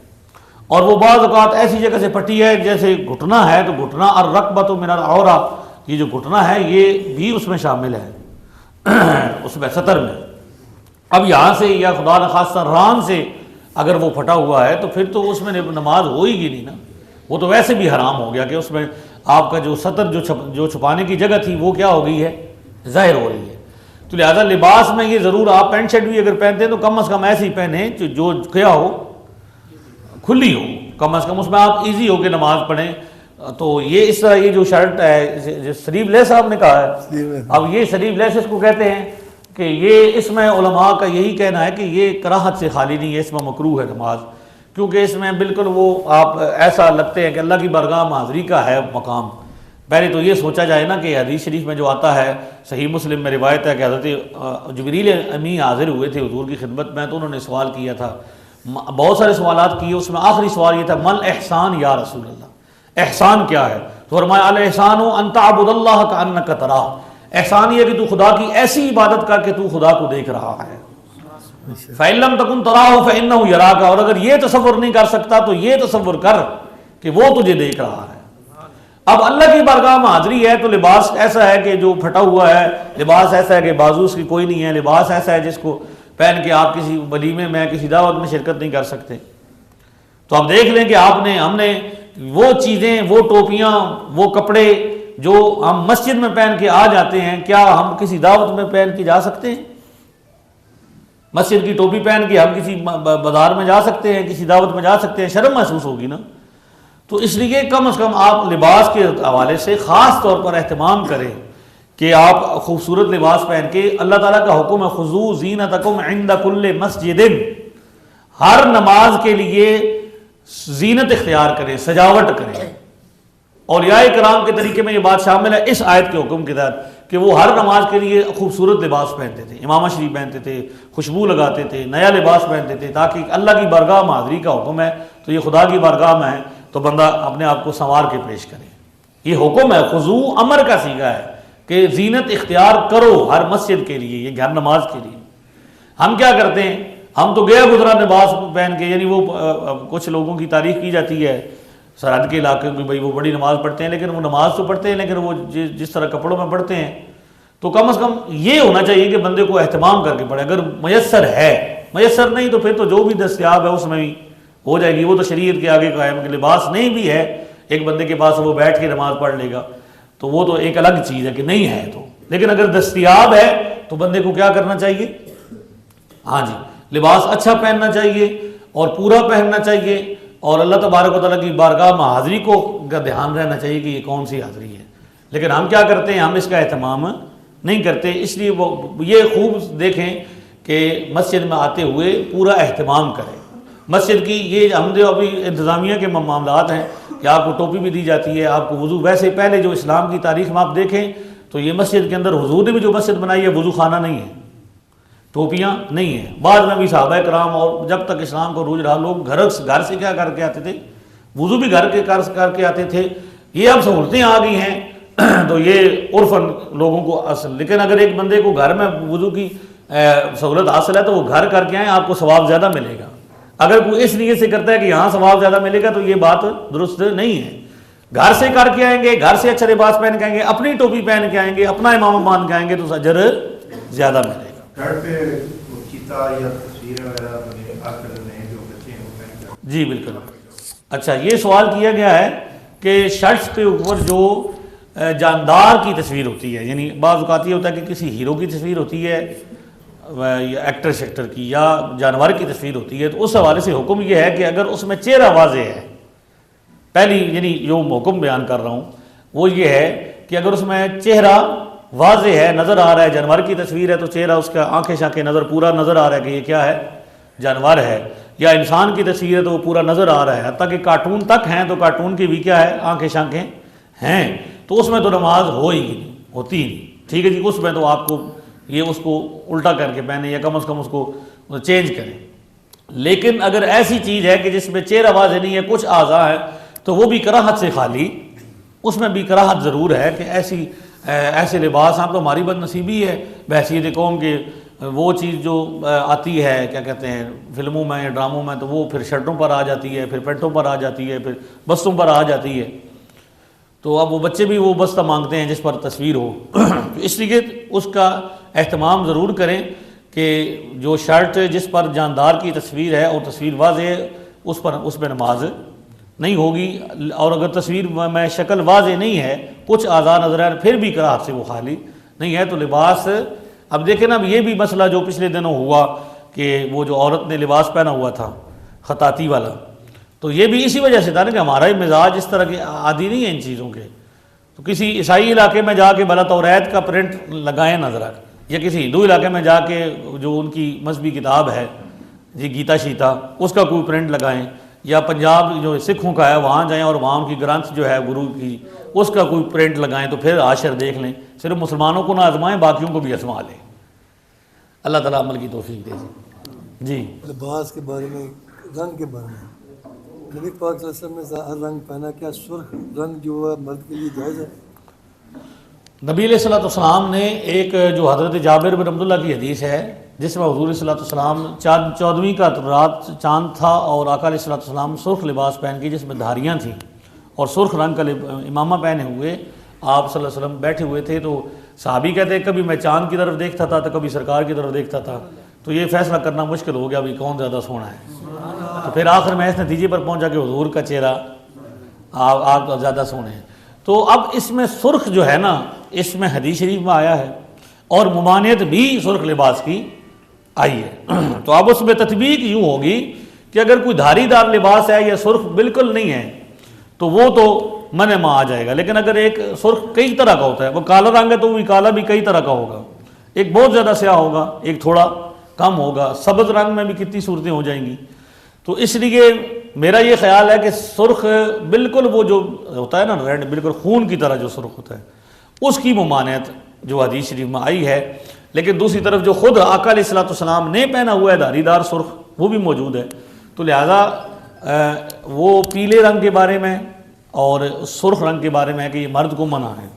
اور وہ بعض اوقات ایسی جگہ سے پھٹی ہے جیسے گھٹنا ہے، تو گھٹنا الرکبۃ من العورہ، یہ جو گھٹنا ہے یہ بھی اس میں شامل ہے، اس میں سطر میں۔ اب یہاں سے یا خدا نخواستہ ران سے اگر وہ پھٹا ہوا ہے تو پھر تو اس میں نماز ہو ہی گی نہیں نا، وہ تو ویسے بھی حرام ہو گیا کہ اس میں آپ کا جو سطر جو چھپانے کی جگہ تھی وہ کیا ہو گئی ہے؟ ظاہر ہو رہی ہے۔ تو لہذا لباس میں یہ ضرور، آپ پینٹ شرٹ بھی اگر پہنتے ہیں تو کم از کم ایسی پہنیں جو کیا ہو، کھلی ہو، کم از کم اس میں آپ ایزی ہو کے نماز پڑھیں۔ تو یہ اس طرح یہ جو شرٹ ہے، سلیو لیس آپ نے کہا ہے، اب یہ سلیو لیس اس کو کہتے ہیں کہ یہ اس میں علماء کا یہی کہنا ہے کہ یہ کراہت سے خالی نہیں ہے، اس میں مکروہ ہے نماز، کیونکہ اس میں بالکل وہ آپ ایسا لگتے ہیں کہ اللہ کی بارگاہ میں حاضری کا ہے مقام۔ پہلے تو یہ سوچا جائے نا کہ حدیث شریف میں جو آتا ہے، صحیح مسلم میں روایت ہے کہ حضرت جبریل امی حاضر ہوئے تھے حضور کی خدمت میں، تو انہوں نے سوال کیا تھا، بہت سارے سوالات کیے، اس میں آخری سوال یہ تھا، مل احسان یا رسول اللہ، احسان کیا ہے؟ تو فرمایا الاحسان ان تعبد اللہ کانک تراہ، احسان یہ کہ تو خدا کی ایسی عبادت کر کہ تو خدا کو دیکھ رہا ہے۔ فَإِن لَمْ تَكُنْ تَرَاهُ فَإِنَّهُ يَرَاكَ، اور اگر یہ تصور نہیں کر سکتا تو یہ تصور کر کہ وہ تجھے دیکھ رہا ہے۔ اب اللہ کی بارگاہ میں حاضری ہے تو لباس ایسا ہے کہ جو پھٹا ہوا ہے، لباس ایسا ہے کہ بازو اس کی کوئی نہیں ہے، لباس ایسا ہے جس کو پہن کے آپ کسی ولیمے میں، کسی دعوت میں شرکت نہیں کر سکتے۔ تو اب دیکھ لیں کہ ہم نے وہ چیزیں، وہ ٹوپیاں، وہ کپڑے جو ہم مسجد میں پہن کے آ جاتے ہیں، کیا ہم کسی دعوت میں پہن کے جا سکتے ہیں؟ مسجد کی ٹوپی پہن کے ہم کسی بازار میں جا سکتے ہیں، کسی دعوت میں جا سکتے ہیں؟ شرم محسوس ہوگی نا۔ تو اس لیے کم از کم آپ لباس کے حوالے سے خاص طور پر اہتمام کریں کہ آپ خوبصورت لباس پہن کے، اللہ تعالیٰ کا حکم ہے خذوا زینتکم عند کل مسجد، ہر نماز کے لیے زینت اختیار کریں، سجاوٹ کریں۔ اولیاء کرام کے طریقے میں یہ بات شامل ہے اس آیت کے حکم کے تحت کہ وہ ہر نماز کے لیے خوبصورت لباس پہنتے تھے، امامہ شریف پہنتے تھے، خوشبو لگاتے تھے، نیا لباس پہنتے تھے، تاکہ اللہ کی بارگاہ میں حاضری کا حکم ہے تو یہ خدا کی بارگاہ میں ہے تو بندہ اپنے آپ کو سنوار کے پیش کرے۔ یہ حکم ہے، خضوع امر کا صیغہ ہے کہ زینت اختیار کرو ہر مسجد کے لیے، یہ گھر نماز کے لیے۔ ہم کیا کرتے ہیں؟ ہم تو گیا گزرا لباس پہن کے، یعنی وہ کچھ لوگوں کی تعریف کی جاتی ہے سرحد کے علاقے میں، بھائی وہ بڑی نماز پڑھتے ہیں، لیکن وہ نماز تو پڑھتے ہیں لیکن وہ جس طرح کپڑوں میں پڑھتے ہیں، تو کم از کم یہ ہونا چاہیے کہ بندے کو اہتمام کر کے پڑھے۔ اگر میسر ہے، میسر نہیں تو پھر تو جو بھی دستیاب ہے اس میں بھی ہو جائے گی، وہ تو شریعت کے آگے قائم کہ لباس نہیں بھی ہے ایک بندے کے پاس، وہ بیٹھ کے نماز پڑھ لے گا تو وہ تو ایک الگ چیز ہے کہ نہیں ہے تو، لیکن اگر دستیاب ہے تو بندے کو کیا کرنا چاہیے؟ ہاں جی، لباس اچھا پہننا چاہیے اور پورا پہننا چاہیے، اور اللہ تبارک و تعالیٰ کی بارگاہ میں حاضری کو کا دھیان رہنا چاہیے کہ یہ کون سی حاضری ہے۔ لیکن ہم کیا کرتے ہیں؟ ہم اس کا اہتمام نہیں کرتے، اس لیے وہ یہ خوب دیکھیں کہ مسجد میں آتے ہوئے پورا اہتمام کریں۔ مسجد کی یہ ہم جو ابھی انتظامیہ کے معاملات ہیں کہ آپ کو ٹوپی بھی دی جاتی ہے، آپ کو وضو، ویسے پہلے جو اسلام کی تاریخ میں آپ دیکھیں تو یہ مسجد کے اندر حضور نے بھی جو مسجد بنائی ہے وضو خانہ نہیں ہے، ٹوپیاں نہیں ہیں. بعد میں بھی صحابہ کرام اور جب تک اسلام کو روج رہا لوگ گھر سے کیا کر کے آتے تھے, وضو بھی گھر کے کر کے آتے تھے. یہ اب سہولتیں آ گئی ہیں تو یہ عرفاً لوگوں کو اصل, لیکن اگر ایک بندے کو گھر میں وضو کی سہولت حاصل ہے تو وہ گھر کر کے آئیں, آپ کو ثواب زیادہ ملے گا. اگر کوئی اس نیت سے کرتا ہے کہ یہاں ثواب زیادہ ملے گا تو یہ بات درست نہیں ہے. گھر سے کر کے آئیں گے, گھر سے اچھا لباس پہن کے آئیں گے, اپنی ٹوپی پہن کے آئیں گے, اپنا امامہ مان کے آئیں گے تو اجر زیادہ ملے گا. گھر پہ چیتا یا تصویر وغیرہ جو بچے ہیں وہ پہن کے. جی بالکل. اچھا, یہ سوال کیا گیا ہے کہ شرٹس کے اوپر جو جاندار کی تصویر ہوتی ہے, یعنی بعض اوقات یہ ہوتا ہے کہ کسی ہیرو کی تصویر ہوتی ہے یا ایکٹر شیکٹر کی یا جانور کی تصویر ہوتی ہے, تو اس حوالے سے حکم یہ ہے کہ اگر اس میں چہرہ واضح ہے, پہلی یعنی جو حکم بیان کر رہا ہوں وہ یہ ہے کہ اگر اس میں چہرہ واضح ہے, نظر آ رہا ہے, جانور کی تصویر ہے تو چہرہ اس کا آنکھیں شانکھیں نظر پورا نظر آ رہا ہے کہ یہ کیا ہے, جانور ہے, یا انسان کی تصویر ہے تو وہ پورا نظر آ رہا ہے, حتیٰ کہ کارٹون تک ہیں تو کارٹون کی بھی کیا ہے, آنکھیں شانکھیں ہیں, تو اس میں تو نماز ہوتی ہی نہیں. ٹھیک ہے جی, اس میں تو آپ کو یہ اس کو الٹا کر کے پہنے یا کم از کم اس کو چینج کریں. لیکن اگر ایسی چیز ہے کہ جس میں چہرہ واضح نہیں ہے, کچھ اعضاء ہے, تو وہ بھی کراہت سے خالی, اس میں بھی کراہت ضرور ہے کہ ایسے لباس, آپ تو ہماری بد نصیبی ہے بحیثیت قوم کے, وہ چیز جو آتی ہے کیا کہتے ہیں فلموں میں یا ڈراموں میں, تو وہ پھر شرٹوں پر آ جاتی ہے, پھر پینٹوں پر آ جاتی ہے, پھر بستوں پر آ جاتی ہے. تو اب وہ بچے بھی وہ بستہ مانگتے ہیں جس پر تصویر ہو. اس لیے اس کا اہتمام ضرور کریں کہ جو شرٹ جس پر جاندار کی تصویر ہے اور تصویر واضح ہے اس میں نماز نہیں ہوگی. اور اگر تصویر میں شکل واضح نہیں ہے, کچھ اعضاء نظر آئے, پھر بھی کراہت سے وہ خالی نہیں ہے, تو لباس. اب دیکھیں نا, اب یہ بھی مسئلہ جو پچھلے دنوں ہوا کہ وہ جو عورت نے لباس پہنا ہوا تھا خطاطی والا, تو یہ بھی اسی وجہ سے تھا نا کہ ہمارا ہی مزاج اس طرح کے عادی نہیں ہے ان چیزوں کے. تو کسی عیسائی علاقے میں جا کے بلا توریت کا پرنٹ لگائیں نظر, یا کسی ہندو علاقے میں جا کے جو ان کی مذہبی کتاب ہے جی گیتا شیتا, اس کا کوئی پرنٹ لگائیں, یا پنجاب جو سکھوں کا ہے وہاں جائیں اور وہاں ان کی گرنتھ جو ہے گرو کی اس کا کوئی پرنٹ لگائیں, تو پھر عاشر دیکھ لیں. صرف مسلمانوں کو نہ آزمائیں, باقیوں کو بھی آزما لیں. اللہ تعالیٰ عمل کی توفیق دے. جی لباس کے بارے میں, رنگ کے بارے میں, نبی پاک صلی اللہ علیہ وسلم نے ہر رنگ پہنا, کیا سرخ رنگ جو ہے مرد کے لیے جائز ہے؟ نبی علیہ الصلوۃ والسلام نے ایک جو حضرت جابر بن عبداللہ کی حدیث ہے جس میں حضور صلی اللہ علیہ وسلم 14ویں کا رات چاند تھا اور آقا علیہ الصلوۃ والسلام سرخ لباس پہن کے جس میں دھاریاں تھیں اور سرخ رنگ کا امامہ پہنے ہوئے آپ صلی اللہ علیہ وسلم بیٹھے ہوئے تھے. تو صحابی کہتے ہیں کبھی میں چاند کی طرف دیکھتا تھا تو کبھی سرکار کی طرف دیکھتا تھا, تو یہ فیصلہ کرنا مشکل ہو گیا بھی کون زیادہ سونا ہے. تو پھر آخر میں اس نتیجے پر پہنچا کہ حضور کا چہرہ آپ زیادہ سونے ہیں. تو اب اس میں سرخ جو ہے نا, اس میں حدیث شریف میں آیا ہے اور ممانعت بھی سرخ لباس کی آئی ہے. تو اب اس میں تطبیق یوں ہوگی کہ اگر کوئی دھاری دار لباس ہے یا سرخ بالکل نہیں ہے تو وہ تو منع میں آ جائے گا. لیکن اگر ایک سرخ کئی طرح کا ہوتا ہے, وہ کالا رنگ ہے تو وہ کالا بھی کئی طرح کا ہوگا, ایک بہت زیادہ سیاہ ہوگا, ایک تھوڑا کم ہوگا, سبز رنگ میں بھی کتنی صورتیں ہو جائیں گی. تو اس لیے میرا یہ خیال ہے کہ سرخ بالکل وہ جو ہوتا ہے نا ریڈ, بالکل خون کی طرح جو سرخ ہوتا ہے, اس کی ممانعت جو حدیث شریف میں آئی ہے. لیکن دوسری طرف جو خود آقا علیہ الصلوۃ والسلام نے پہنا ہوا ہے دھاری دار سرخ, وہ بھی موجود ہے. تو لہذا وہ پیلے رنگ کے بارے میں اور سرخ رنگ کے بارے میں ہے کہ یہ مرد کو منع ہے.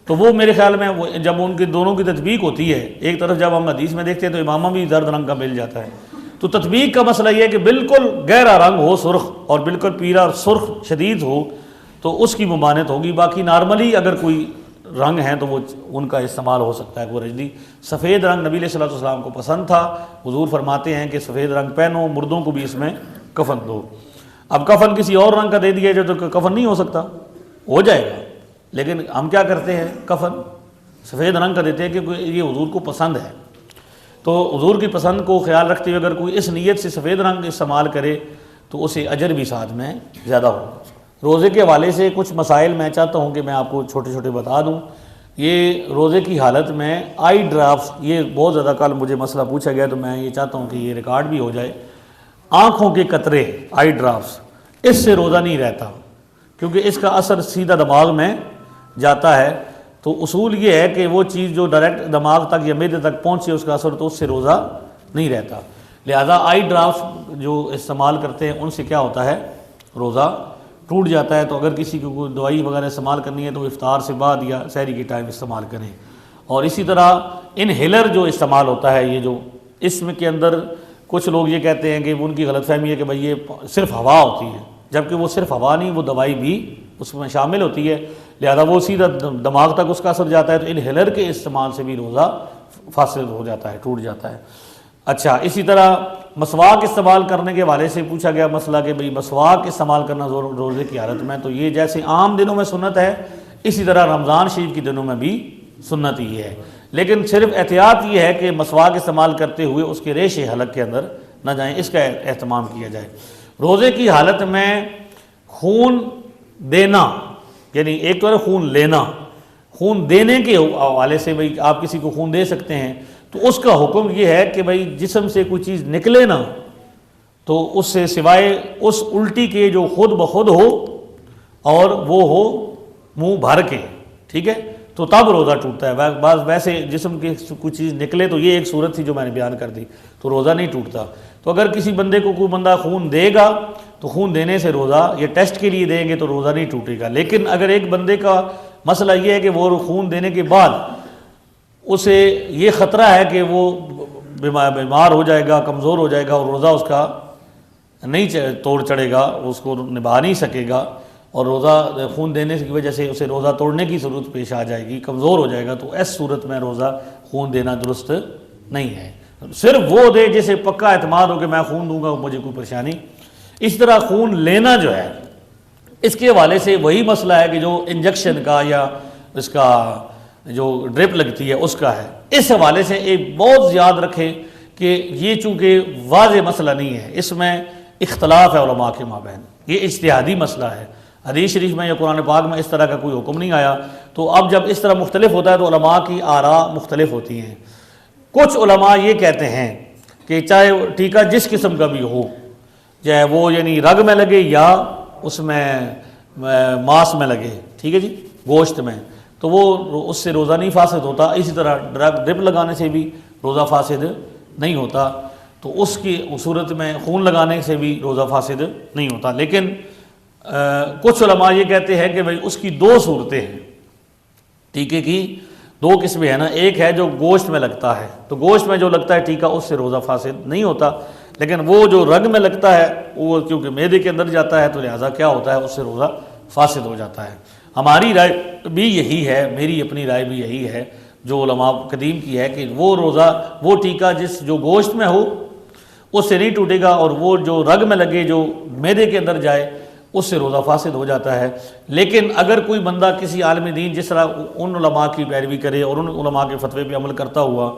تو وہ میرے خیال میں جب ان کے دونوں کی تطبیق ہوتی ہے, ایک طرف جب ہم حدیث میں دیکھتے ہیں تو امامہ بھی زرد رنگ کا مل جاتا ہے, تو تطبیق کا مسئلہ یہ ہے کہ بالکل گہرا رنگ ہو سرخ اور بالکل پیلا اور سرخ شدید ہو تو اس کی ممانعت ہوگی. باقی نارملی اگر کوئی رنگ ہیں تو وہ ان کا استعمال ہو سکتا ہے. کوئی رجدی سفید رنگ نبی علیہ الصلوۃ والسلام کو پسند تھا, حضور فرماتے ہیں کہ سفید رنگ پہنو, مردوں کو بھی اس میں کفن دو. اب کفن کسی اور رنگ کا دے دیا جائے تو کفن نہیں ہو سکتا, ہو جائے گا, لیکن ہم کیا کرتے ہیں کفن سفید رنگ کا دیتے ہیں کہ یہ حضور کو پسند ہے. تو حضور کی پسند کو خیال رکھتے ہوئے اگر کوئی اس نیت سے سفید رنگ استعمال کرے تو اسے اجر بھی ساتھ میں زیادہ ہوگا. روزے کے حوالے سے کچھ مسائل میں چاہتا ہوں کہ میں آپ کو چھوٹے چھوٹے بتا دوں. یہ روزے کی حالت میں آئی ڈرافٹس, یہ بہت زیادہ کل مجھے مسئلہ پوچھا گیا تو میں یہ چاہتا ہوں کہ یہ ریکارڈ بھی ہو جائے. آنکھوں کے قطرے آئی ڈرافٹس, اس سے روزہ نہیں رہتا کیونکہ اس کا اثر سیدھا دماغ میں جاتا ہے. تو اصول یہ ہے کہ وہ چیز جو ڈائریکٹ دماغ تک یا معدے تک پہنچے اس کا اثر تو اس سے روزہ نہیں رہتا. لہذا آئی ڈراپس جو استعمال کرتے ہیں ان سے کیا ہوتا ہے, روزہ ٹوٹ جاتا ہے. تو اگر کسی کو کوئی دوائی وغیرہ استعمال کرنی ہے تو افطار سے بعد یا سحری کے ٹائم استعمال کریں. اور اسی طرح انہیلر جو استعمال ہوتا ہے, یہ جو اس میں کے اندر کچھ لوگ یہ کہتے ہیں کہ ان کی غلط فہمی ہے کہ بھئی یہ صرف ہوا ہوتی ہے, جبکہ وہ صرف ہوا نہیں, وہ دوائی بھی اس میں شامل ہوتی ہے. لہذا وہ سیدھا دماغ تک اس کا اثر جاتا ہے, تو انہیلر کے استعمال سے بھی روزہ فاسد ہو جاتا ہے, ٹوٹ جاتا ہے. اچھا, اسی طرح مسواک استعمال کرنے کے حوالے سے پوچھا گیا مسئلہ کہ بھئی مسواک استعمال کرنا روزے کی حالت میں, تو یہ جیسے عام دنوں میں سنت ہے اسی طرح رمضان شریف کے دنوں میں بھی سنت ہی ہے. لیکن صرف احتیاط یہ ہے کہ مسواک استعمال کرتے ہوئے اس کے ریشے حلق کے اندر نہ جائیں, اس کا اہتمام کیا جائے. روزے کی حالت میں خون دینا, یعنی ایک تو ہے خون لینا, خون دینے کے حوالے سے بھئی آپ کسی کو خون دے سکتے ہیں, تو اس کا حکم یہ ہے کہ بھئی جسم سے کوئی چیز نکلے نا تو اس سے سوائے اس الٹی کے جو خود بخود ہو اور وہ ہو منہ بھر کے, ٹھیک ہے, تو تب روزہ ٹوٹتا ہے. بعض ویسے جسم کی کوئی چیز نکلے تو یہ ایک صورت تھی جو میں نے بیان کر دی, تو روزہ نہیں ٹوٹتا. تو اگر کسی بندے کو کوئی بندہ خون دے گا تو خون دینے سے روزہ, یہ ٹیسٹ کے لیے دیں گے تو روزہ نہیں ٹوٹے گا. لیکن اگر ایک بندے کا مسئلہ یہ ہے کہ وہ خون دینے کے بعد اسے یہ خطرہ ہے کہ وہ بیمار ہو جائے گا, کمزور ہو جائے گا, اور روزہ اس کا نہیں توڑ چڑھے گا, اس کو نبھا نہیں سکے گا, اور روزہ خون دینے کی وجہ سے اسے روزہ توڑنے کی ضرورت پیش آ جائے گی, کمزور ہو جائے گا, تو اس صورت میں روزہ خون دینا درست نہیں ہے. صرف وہ دے جسے پکا اعتماد ہو کہ میں خون دوں گا مجھے کوئی پریشانی. اس طرح خون لینا جو ہے اس کے حوالے سے وہی مسئلہ ہے کہ جو انجیکشن کا یا اس کا جو ڈرپ لگتی ہے اس کا ہے. اس حوالے سے ایک بہت یاد رکھیں کہ یہ چونکہ واضح مسئلہ نہیں ہے, اس میں اختلاف ہے علماء کے مابین, یہ اجتہادی مسئلہ ہے. حدیث شریف میں یا قرآن پاک میں اس طرح کا کوئی حکم نہیں آیا. تو اب جب اس طرح مختلف ہوتا ہے تو علماء کی آراء مختلف ہوتی ہیں. کچھ علماء یہ کہتے ہیں کہ چاہے ٹیکہ جس قسم کا بھی ہو, چاہے وہ یعنی رگ میں لگے یا اس میں ماس میں لگے, ٹھیک ہے جی, گوشت میں, تو وہ اس سے روزہ نہیں فاسد ہوتا. اسی طرح ڈرپ لگانے سے بھی روزہ فاسد نہیں ہوتا. تو اس کی صورت میں خون لگانے سے بھی روزہ فاسد نہیں ہوتا. لیکن کچھ علماء یہ کہتے ہیں کہ بھئی اس کی دو صورتیں ہیں, ٹیکے کی دو قسمیں ہیں نا. ایک ہے جو گوشت میں لگتا ہے, تو گوشت میں جو لگتا ہے ٹیکہ اس سے روزہ فاسد نہیں ہوتا. لیکن وہ جو رگ میں لگتا ہے وہ کیونکہ معدے کے اندر جاتا ہے تو لہٰذا کیا ہوتا ہے, اس سے روزہ فاسد ہو جاتا ہے. ہماری رائے بھی یہی ہے, میری اپنی رائے بھی یہی ہے جو علماء قدیم کی ہے, کہ وہ روزہ وہ ٹیکہ جو گوشت میں ہو اس سے نہیں ٹوٹے گا, اور وہ جو رگ میں لگے جو معدے کے اندر جائے اس سے روزہ فاسد ہو جاتا ہے. لیکن اگر کوئی بندہ کسی عالم دین جس طرح ان علماء کی پیروی کرے اور ان علماء کے فتوے پہ عمل کرتا ہوا,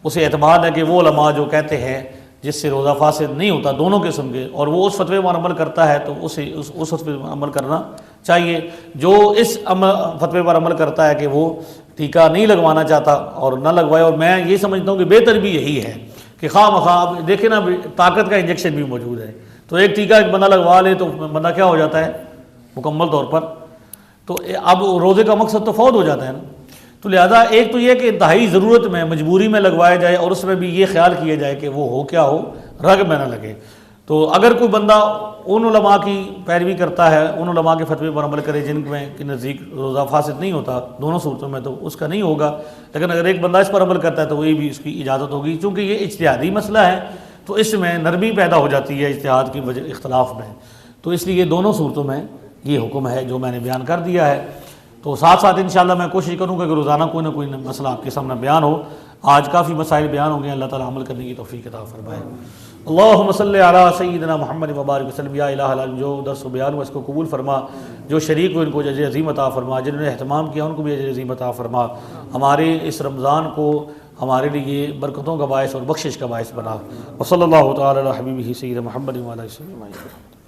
اسے اعتماد ہے کہ وہ علماء جو کہتے ہیں جس سے روزہ فاسد نہیں ہوتا دونوں قسم کے, اور وہ اس فتوے پر عمل کرتا ہے تو اسے اس فتوے پر عمل کرنا چاہیے. جو اس فتوے پر عمل کرتا ہے کہ وہ ٹیکہ نہیں لگوانا چاہتا اور نہ لگوائے, اور میں یہ سمجھتا ہوں کہ بہتر بھی یہی ہے کہ خواہ مخواہ دیکھیں نا طاقت کا انجیکشن بھی موجود ہے, تو ایک ٹیکہ ایک بندہ لگوا لے تو بندہ کیا ہو جاتا ہے مکمل طور پر, تو اب روزے کا مقصد تو فوت ہو جاتا ہے نا. تو لہذا ایک تو یہ کہ انتہائی ضرورت میں مجبوری میں لگوایا جائے, اور اس میں بھی یہ خیال کیا جائے کہ وہ ہو کیا ہو رگ میں نہ لگے. تو اگر کوئی بندہ ان علماء کی پیروی کرتا ہے, ان علماء کے فتوے پر عمل کرے جن میں کے نزدیک روزہ فاسد نہیں ہوتا دونوں صورتوں میں, تو اس کا نہیں ہوگا. لیکن اگر ایک بندہ اس پر عمل کرتا ہے تو یہ بھی اس کی اجازت ہوگی. چونکہ یہ اجتہادی مسئلہ ہے تو اس میں نرمی پیدا ہو جاتی ہے اجتہاد کی وجہ اختلاف میں, تو اس لیے دونوں صورتوں میں یہ حکم ہے جو میں نے بیان کر دیا ہے. تو ساتھ ساتھ انشاءاللہ میں کوشش کروں گا کہ روزانہ کوئی نہ کوئی مسئلہ آپ کے سامنے بیان ہو. آج کافی مسائل بیان ہو گئے, اللہ تعالیٰ عمل کرنے کی توفیق عطا فرمائے. اللہم صلی علی سیدنا محمد وبارک وسلم. یا الہ العالمین, جو درس و بیان ہوا اس کو قبول فرما, جو شریک ہوئے ان کو اجر عظیم عطا فرما, جنہوں نے اہتمام کیا ان کو بھی اجر عظیم عطا فرما. ہمارے اس رمضان کو ہمارے لیے برکتوں کا باعث اور بخشش کا باعث بنا. وصلی اللہ تعالی علی حبیبہ سیدنا محمد وعلی آلہ وصحبہ اجمعین.